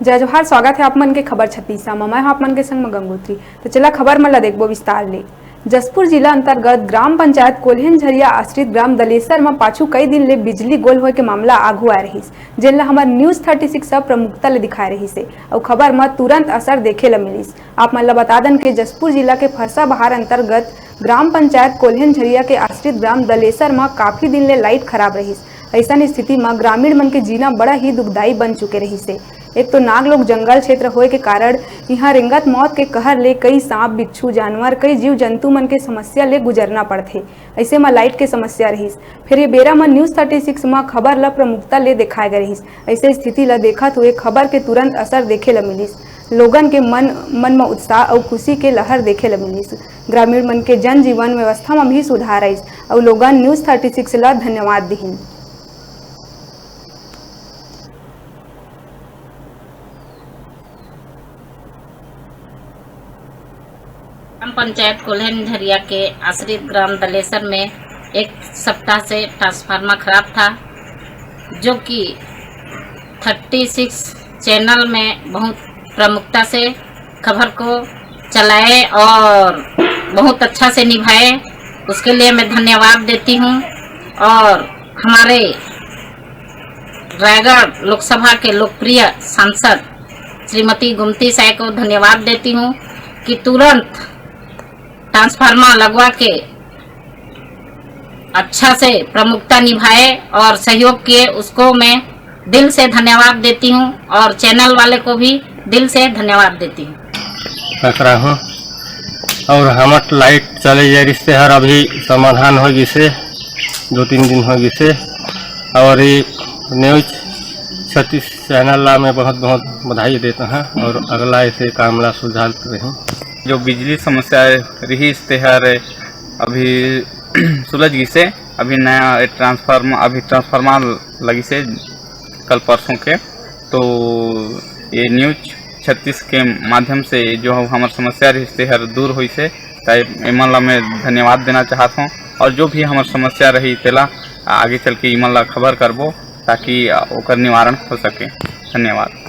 जय जोहार। स्वागत है आप मन के खबर 36 में। मैं आप मन के संग में गंगोत्री। तो चला खबर मन ला देखबो विस्तार ले। जसपुर जिला अंतर्गत ग्राम पंचायत कोल्हन झरिया आश्रित ग्राम दलेसर में पाछू कई दिन ले बिजली गोल होए के मामला आगू आ रही, जेन ला हमार न्यूज 36 प्रमुखता ले दिखाए रही से और खबर में तुरंत असर देखे ला मिलिस। आप मन ला बता दन के जसपुर जिला के फरसा बहार अंतर्गत ग्राम पंचायत कोल्हन झरिया के आश्रित ग्राम दलेसर में काफी दिन ले लाइट खराब रही। ऐसा स्थिति में ग्रामीण मन के जीना बड़ा ही दुखदायी बन चुके रही से। एक तो नाग लोग जंगल क्षेत्र होए के कारण यहाँ रेंगत मौत के कहर ले कई सांप बिच्छू जानवर कई जीव जंतु मन के समस्या ले गुजरना पड़थे। ऐसे में लाइट के समस्या रहीस। फिर ये बेरा में न्यूज 36 में खबर ला प्रमुखता ले दिखाए गए रहीस। ऐसे स्थिति ला देखत हुए खबर के तुरंत असर देखे ला मिलिस। लोगन के मन में उत्साह और खुशी के लहर देखे ला मिलिस। ग्रामीण मन के जनजीवन व्यवस्था में भी सुधार आइस और लोगन न्यूज 36 ला धन्यवाद दिहिन। ग्राम पंचायत कोल्हन झरिया के आश्रित ग्राम दलेसर में एक सप्ताह से ट्रांसफार्मर खराब था, जो कि 36 चैनल में बहुत प्रमुखता से खबर को चलाए और बहुत अच्छा से निभाए। उसके लिए मैं धन्यवाद देती हूँ और हमारे रायगढ़ लोकसभा के लोकप्रिय सांसद श्रीमती गुमती साय को धन्यवाद देती हूँ कि तुरंत ट्रांसफार्मर लगवा के अच्छा से प्रमुखता निभाए और सहयोग किए। उसको मैं दिल से धन्यवाद देती हूँ और चैनल वाले को भी दिल से धन्यवाद देती हूँ। हूँ और हमार लाइट चले जाए रिश्ते हर अभी समाधान हो जिसे 2-3 दिन हो जिसे और ये न्यूज 36 चैनल ला मैं बहुत बहुत बधाई देता हूँ और अगला ऐसे काम ला सुधार रही। जो बिजली समस्या रही तेहर अभी सुलझ गई से। अभी नया ट्रांसफार्मर लगी से कल परसों के, तो ये न्यूज 36 के माध्यम से जो हमार समस्या रही तेहर दूर हुई से। इमन ला मैं धन्यवाद देना चाहता हूँ और जो भी हमार समस्या रही तेला आगे चल के इमन ला खबर करबो ताकि ओकर निवारण हो सके। धन्यवाद।